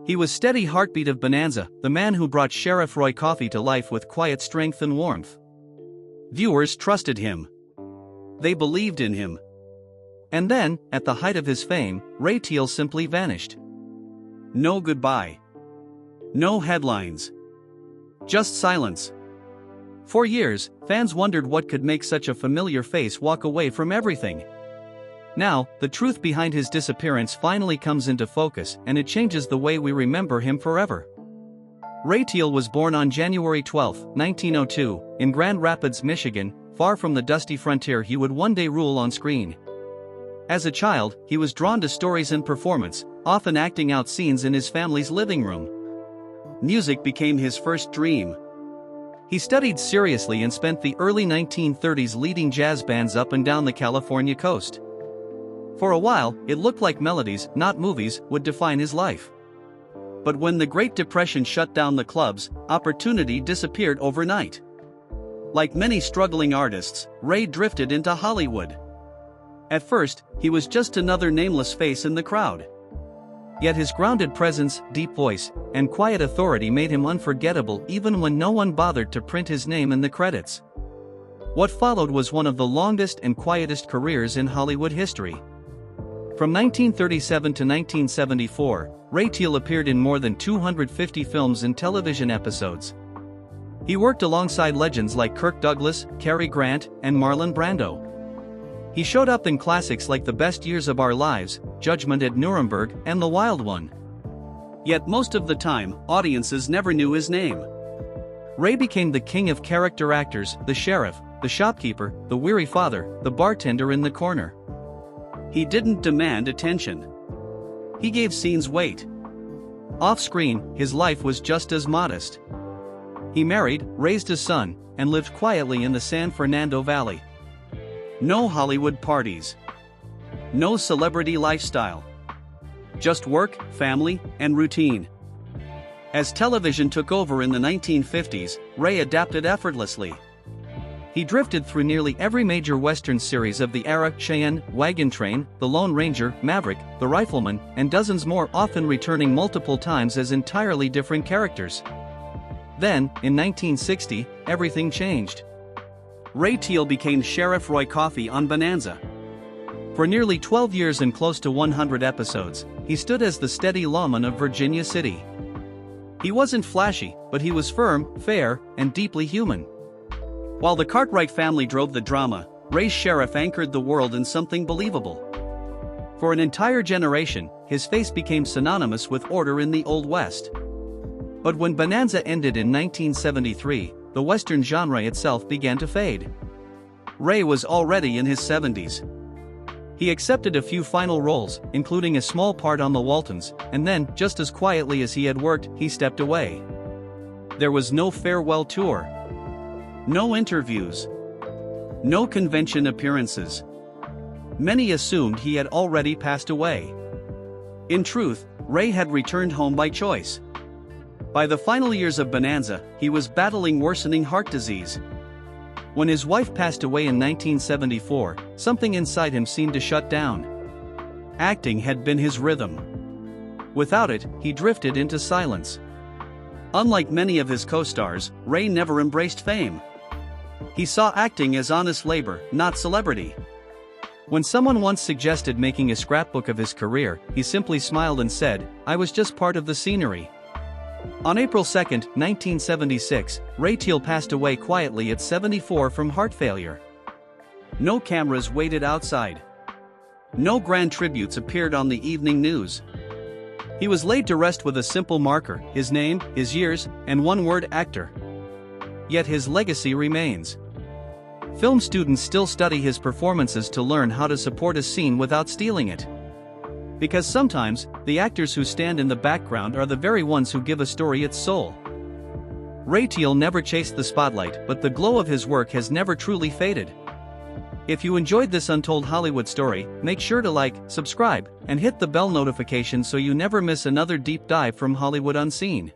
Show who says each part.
Speaker 1: He was steady heartbeat of Bonanza, the man who brought Sheriff Roy Coffee to life with quiet strength and warmth. Viewers trusted him. They believed in him. And then, at the height of his fame, Ray Teal simply vanished. No goodbye. No headlines. Just silence. For years, fans wondered what could make such a familiar face walk away from everything. Now, the truth behind his disappearance finally comes into focus, and it changes the way we remember him forever. Ray Teal was born on January 12, 1902, in Grand Rapids, Michigan. Far from the dusty frontier he would one day rule on screen. As a child, he was drawn to stories and performance, often acting out scenes in his family's living room. Music became his first dream. He studied seriously and spent the early 1930s leading jazz bands up and down the California coast. For a while, it looked like melodies, not movies, would define his life. But when the Great Depression shut down the clubs, opportunity disappeared overnight. Like many struggling artists, Ray drifted into Hollywood. At first, he was just another nameless face in the crowd. Yet his grounded presence, deep voice, and quiet authority made him unforgettable even when no one bothered to print his name in the credits. What followed was one of the longest and quietest careers in Hollywood history. From 1937 to 1974, Ray Teal appeared in more than 250 films and television episodes. He worked alongside legends like Kirk Douglas, Cary Grant, and Marlon Brando. He showed up in classics like The Best Years of Our Lives, Judgment at Nuremberg, and The Wild One. Yet most of the time, audiences never knew his name. Ray became the king of character actors, the sheriff, the shopkeeper, the weary father, the bartender in the corner. He didn't demand attention. He gave scenes weight. Off-screen, his life was just as modest. He married, raised a son, and lived quietly in the San Fernando Valley. No Hollywood parties. No celebrity lifestyle. Just work, family, and routine. As television took over in the 1950s, Ray adapted effortlessly. He drifted through nearly every major Western series of the era: Cheyenne, Wagon Train, The Lone Ranger, Maverick, The Rifleman, and dozens more, often returning multiple times as entirely different characters. Then, in 1960, everything changed. Ray Teal became Sheriff Roy Coffee on Bonanza. For nearly 12 years and close to 100 episodes, he stood as the steady lawman of Virginia City. He wasn't flashy, but he was firm, fair, and deeply human. While the Cartwright family drove the drama, Ray's sheriff anchored the world in something believable. For an entire generation, his face became synonymous with order in the Old West. But when Bonanza ended in 1973, the Western genre itself began to fade. Ray was already in his 70s. He accepted a few final roles, including a small part on The Waltons, and then, just as quietly as he had worked, he stepped away. There was no farewell tour. No interviews. No convention appearances. Many assumed he had already passed away. In truth, Ray had returned home by choice. By the final years of Bonanza, he was battling worsening heart disease. When his wife passed away in 1974, something inside him seemed to shut down. Acting had been his rhythm. Without it, he drifted into silence. Unlike many of his co-stars, Ray never embraced fame. He saw acting as honest labor, not celebrity. When someone once suggested making a scrapbook of his career, he simply smiled and said, "I was just part of the scenery." On April 2, 1976, Ray Teal passed away quietly at 74 from heart failure. No cameras waited outside. No grand tributes appeared on the evening news. He was laid to rest with a simple marker: his name, his years, and one word: actor. Yet his legacy remains. Film students still study his performances to learn how to support a scene without stealing it. Because sometimes, the actors who stand in the background are the very ones who give a story its soul. Ray Teal never chased the spotlight, but the glow of his work has never truly faded. If you enjoyed this untold Hollywood story, make sure to like, subscribe, and hit the bell notification so you never miss another deep dive from Hollywood Unseen.